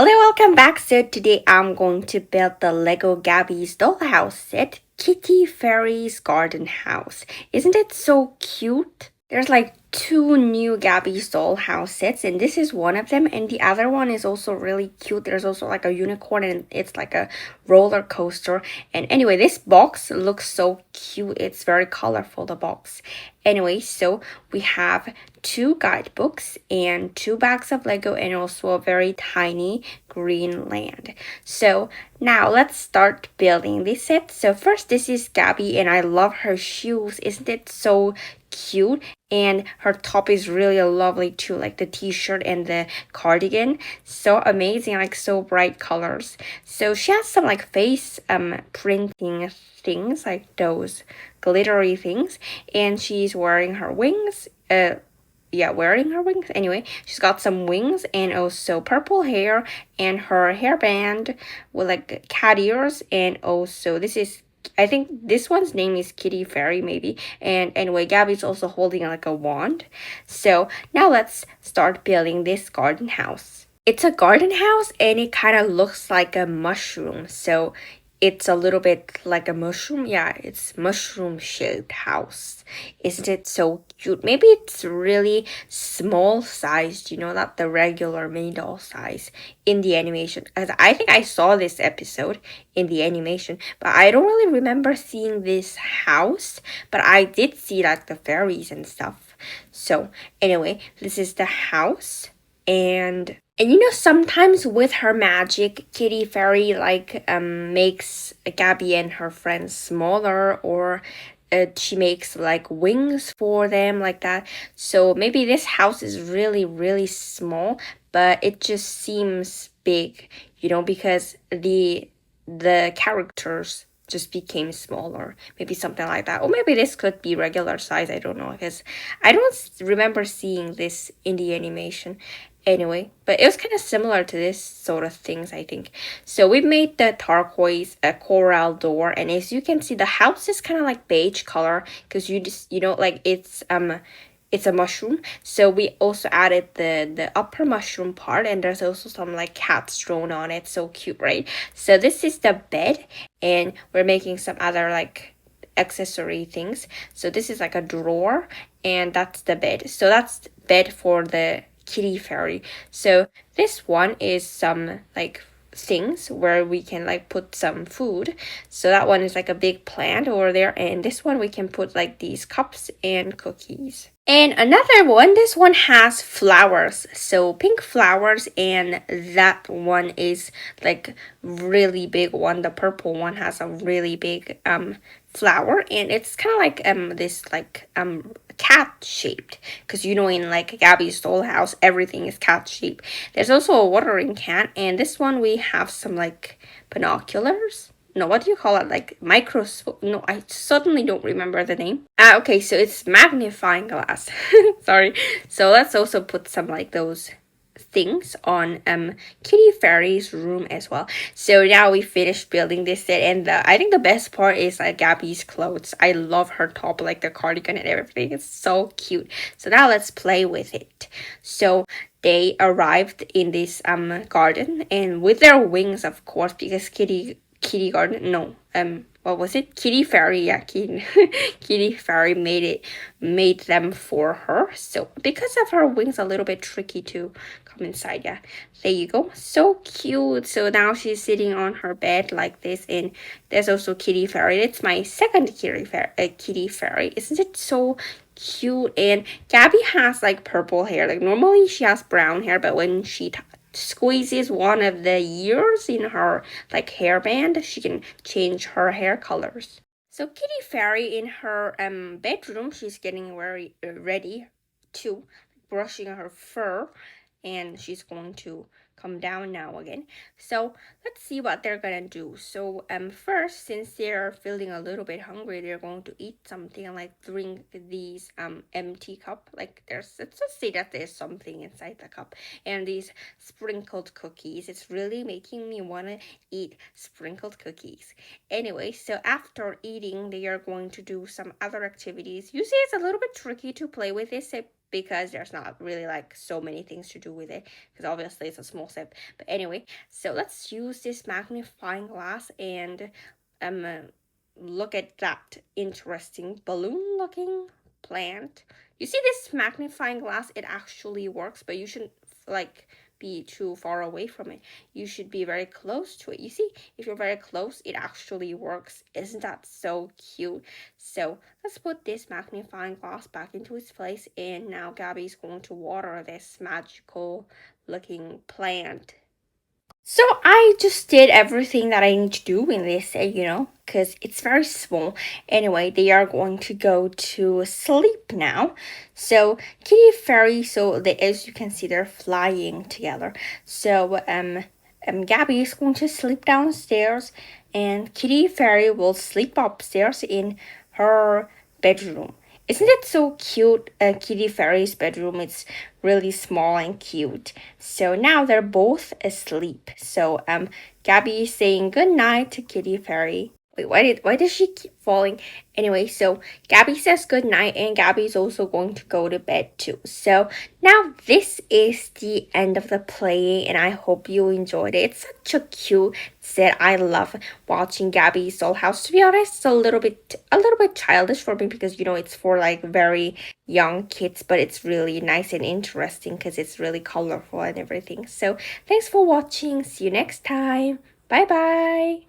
Hello, welcome back. So today I'm going to build the Lego Gabby's Dollhouse set, Kitty Fairy's Garden House. Isn't it so cute? There's like two new Gabby's Dollhouse sets, and this is one of them, and the other one is also really cute. There's also like a unicorn, and it's like a roller coaster. And anyway, this box looks so cute. It's very colorful, the box. Anyway, so we have two guidebooks and two bags of Lego and also a very tiny green land. So now let's start building this set. So first, this is Gabby, and I love her shoes. Isn't it so cute? And her top is really lovely too, like the t-shirt and the cardigan. So amazing, like so bright colors. So she has some like face printing things, like those glittery things, and she's wearing her wings. Wearing her wings. Anyway, she's got some wings and also purple hair and her hairband with like cat ears, and also this is, I think this one's name is Kitty Fairy maybe. And anyway, Gabby's also holding like a wand. So now let's start building this garden house. It's a garden house and it kind of looks like a mushroom. So it's a little bit like a mushroom. Yeah, it's mushroom shaped house. Isn't it so cute? Maybe it's really small sized, not the regular mini doll size in the animation. As I think I saw this episode in the animation, but I don't really remember seeing this house, but I did see like the fairies and stuff. So anyway, this is the house. And sometimes with her magic, Kitty Fairy makes Gabby and her friends smaller, or she makes like wings for them like that. So maybe this house is really, really small, but it just seems big, because the characters just became smaller, maybe something like that. Or maybe this could be regular size, I don't know, because I don't remember seeing this in the animation. Anyway, but it was kind of similar to this sort of things, I think. So we made the turquoise a coral door, and as you can see, the house is kind of like beige color because like it's a mushroom. So we also added the upper mushroom part, and there's also some like cats drawn on it. So cute, right? So this is the bed, and we're making some other like accessory things. So this is like a drawer, and that's the bed. So that's bed for the Kitty Fairy. So this one is some like things where we can like put some food. So that one is like a big plant over there, and this one we can put like these cups and cookies. And another one, this one has flowers, so pink flowers, and that one is like really big one. The purple one has a really big flower, and it's kind of like this like cat shaped, because in like Gabby's Dollhouse everything is cat shaped. There's also a watering can, and this one we have some like binoculars. No, what do you call it? Like microscope? No, I suddenly don't remember the name. Okay, so it's magnifying glass. Sorry. So let's also put some like those things on Kitty Fairy's room as well. So now we finished building this set, and I think the best part is like Gabby's clothes. I love her top, like the cardigan and everything. It's so cute. So now let's play with it. So they arrived in this garden, and with their wings, of course, because Kitty what was it? Kitty Fairy, yeah, Kitty Fairy made them for her. So because of her wings, a little bit tricky to come inside. Yeah, there you go. So cute. So now she's sitting on her bed like this, and there's also Kitty Fairy. It's my second Kitty Fairy. Isn't it so cute? And Gabby has like purple hair. Like normally she has brown hair, but when she squeezes one of the ears in her like hairband, she can change her hair colors. So Kitty Fairy in her bedroom, she's getting very ready to brushing her fur, and she's going to come down now again. So let's see what they're gonna do. So first, since they're feeling a little bit hungry, they're going to eat something and like drink these empty cup. Like let's just say that there's something inside the cup, and these sprinkled cookies. It's really making me wanna eat sprinkled cookies. Anyway, so after eating, they are going to do some other activities. You see, it's a little bit tricky to play with this because there's not really like so many things to do with it, because obviously it's a small set. But anyway, so let's use this magnifying glass and um look at that interesting balloon looking plant. You see this magnifying glass, it actually works, but you shouldn't like be too far away from it. You should be very close to it. You see, if you're very close, it actually works. Isn't that so cute? So let's put this magnifying glass back into its place, and now Gabby's going to water this magical looking plant. So I just did everything that I need to do in this, because it's very small. Anyway, they are going to go to sleep now. So Kitty Fairy, so as you can see, they're flying together. So Gabby is going to sleep downstairs, and Kitty Fairy will sleep upstairs in her bedroom. Isn't it so cute? Kitty Fairy's bedroom, it's really small and cute. So now they're both asleep. So Gabby is saying good night to Kitty Fairy. Wait, why does she keep falling? Anyway, so Gabby says good night, and Gabby's also going to go to bed too. So now this is the end of the play, and I hope you enjoyed it. It's such a cute set. I love watching Gabby's Dollhouse. To be honest, it's a little bit childish for me, because it's for like very young kids, but it's really nice and interesting because it's really colorful and everything. So thanks for watching. See you next time. Bye bye.